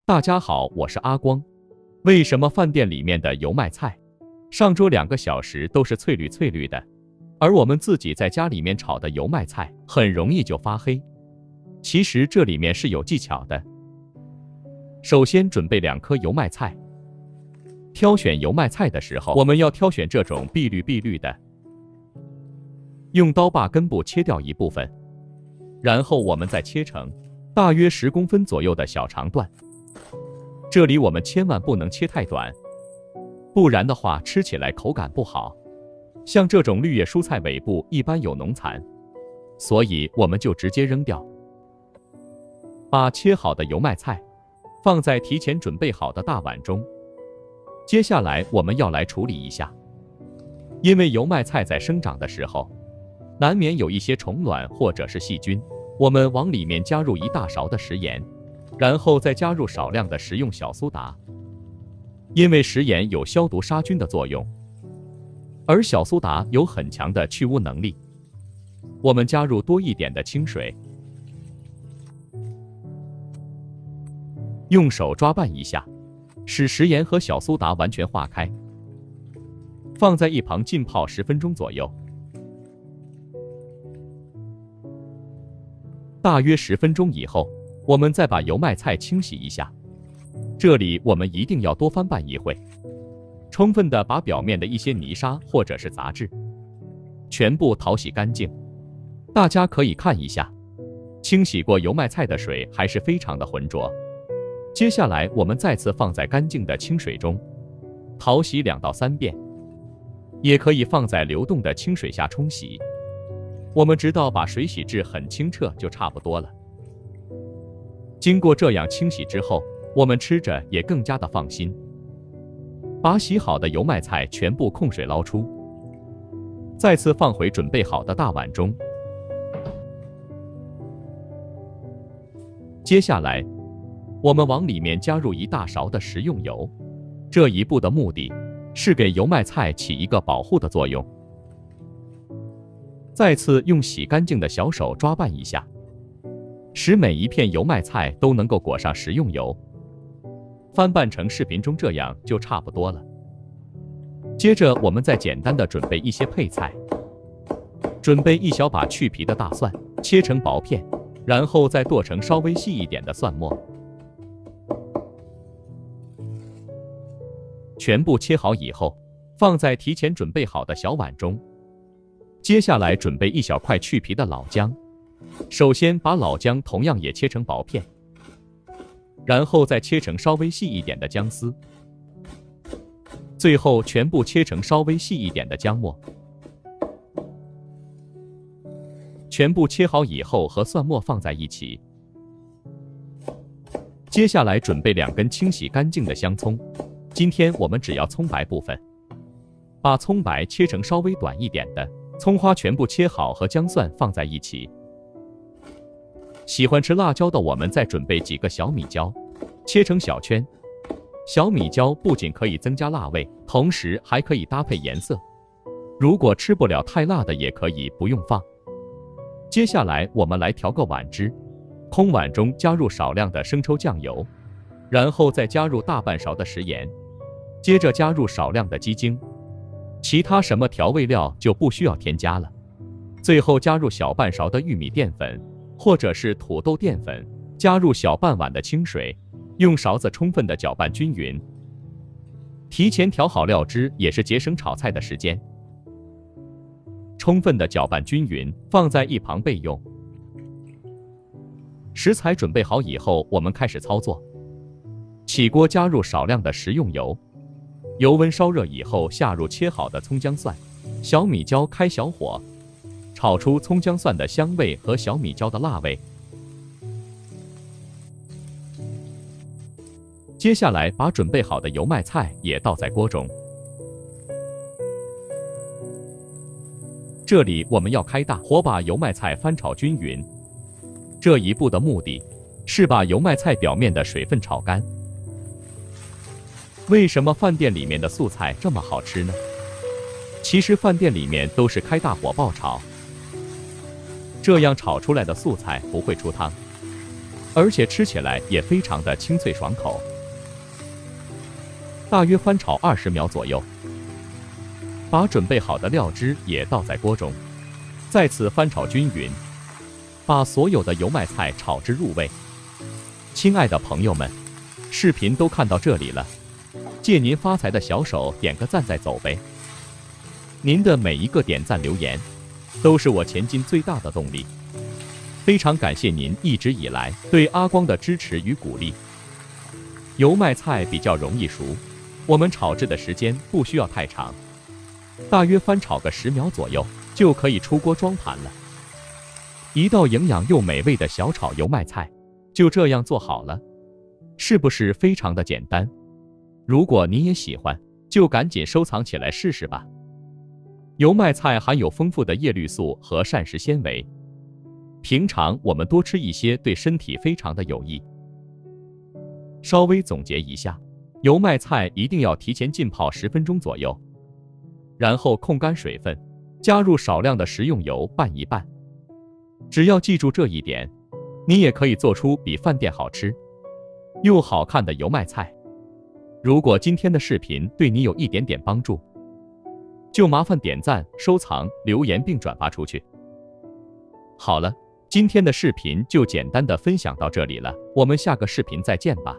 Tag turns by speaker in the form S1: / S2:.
S1: 大家好，我是阿光。为什么饭店里面的油麦菜上桌2个小时都是翠绿翠绿的，而我们自己在家里面炒的油麦菜很容易就发黑？其实这里面是有技巧的。首先准备2颗油麦菜。挑选油麦菜的时候，我们要挑选这种碧绿的。用刀把根部切掉一部分，然后我们再切成大约10公分左右的小长段。这里我们千万不能切太短，不然的话吃起来口感不好。像这种绿叶蔬菜尾部一般有脓残，所以我们就直接扔掉。把切好的油麦菜放在提前准备好的大碗中。接下来我们要来处理一下，因为油麦菜在生长的时候难免有一些虫卵或者是细菌，我们往里面加入1大勺的食盐，然后再加入少量的食用小苏打。因为食盐有消毒杀菌的作用，而小苏打有很强的去污能力，我们加入多一点的清水，用手抓拌一下，使食盐和小苏打完全化开，放在一旁浸泡10分钟左右。大约10分钟以后，我们再把油麦菜清洗一下，这里我们一定要多翻拌一会，充分的把表面的一些泥沙或者是杂质全部淘洗干净。大家可以看一下，清洗过油麦菜的水还是非常的浑浊。接下来我们再次放在干净的清水中淘洗2到3遍，也可以放在流动的清水下冲洗。我们直到把水洗至很清澈就差不多了。经过这样清洗之后，我们吃着也更加的放心。把洗好的油麦菜全部控水捞出，再次放回准备好的大碗中。接下来我们往里面加入1大勺的食用油，这一步的目的是给油麦菜起一个保护的作用。再次用洗干净的小手抓拌一下，使每一片油麦菜都能够裹上食用油。翻拌成视频中这样就差不多了。接着我们再简单的准备一些配菜，准备1小把去皮的大蒜，切成薄片，然后再剁成稍微细一点的蒜末。全部切好以后，放在提前准备好的小碗中。接下来准备1小块去皮的老姜，首先把老姜同样也切成薄片，然后再切成稍微细一点的姜丝，最后全部切成稍微细一点的姜末。全部切好以后和蒜末放在一起。接下来准备2根清洗干净的香葱，今天我们只要葱白部分，把葱白切成稍微短一点的，葱花全部切好和姜蒜放在一起。喜欢吃辣椒的我们再准备几个小米椒，切成小圈。小米椒不仅可以增加辣味，同时还可以搭配颜色。如果吃不了太辣的也可以不用放。接下来我们来调个碗汁，空碗中加入少量的生抽酱油，然后再加入大半勺的食盐，接着加入少量的鸡精，其他什么调味料就不需要添加了。最后加入小半勺的玉米淀粉或者是土豆淀粉，加入小半碗的清水，用勺子充分的搅拌均匀。提前调好料汁也是节省炒菜的时间。充分的搅拌均匀，放在一旁备用。食材准备好以后，我们开始操作。起锅加入少量的食用油，油温烧热以后下入切好的葱姜蒜，小米椒开小火，炒出葱姜蒜的香味和小米椒的辣味。接下来把准备好的油麦菜也倒在锅中。这里我们要开大火把油麦菜翻炒均匀，这一步的目的是把油麦菜表面的水分炒干。为什么饭店里面的素菜这么好吃呢？其实饭店里面都是开大火爆炒，这样炒出来的素菜不会出汤。而且吃起来也非常的清脆爽口。大约翻炒20秒左右，把准备好的料汁也倒在锅中，再次翻炒均匀，把所有的油麦菜炒至入味。亲爱的朋友们，视频都看到这里了，借您发财的小手点个赞再走呗。您的每一个点赞留言，都是我前进最大的动力。非常感谢您一直以来对阿光的支持与鼓励。油麦菜比较容易熟，我们炒制的时间不需要太长，大约翻炒个10秒左右就可以出锅装盘了。一道营养又美味的小炒油麦菜就这样做好了，是不是非常的简单？如果你也喜欢，就赶紧收藏起来试试吧。油麦菜含有丰富的叶绿素和膳食纤维，平常我们多吃一些对身体非常的有益。稍微总结一下，油麦菜一定要提前浸泡10分钟左右，然后控干水分，加入少量的食用油拌一拌。只要记住这一点，你也可以做出比饭店好吃又好看的油麦菜。如果今天的视频对你有一点点帮助，就麻烦点赞、收藏、留言并转发出去。好了，今天的视频就简单的分享到这里了，我们下个视频再见吧。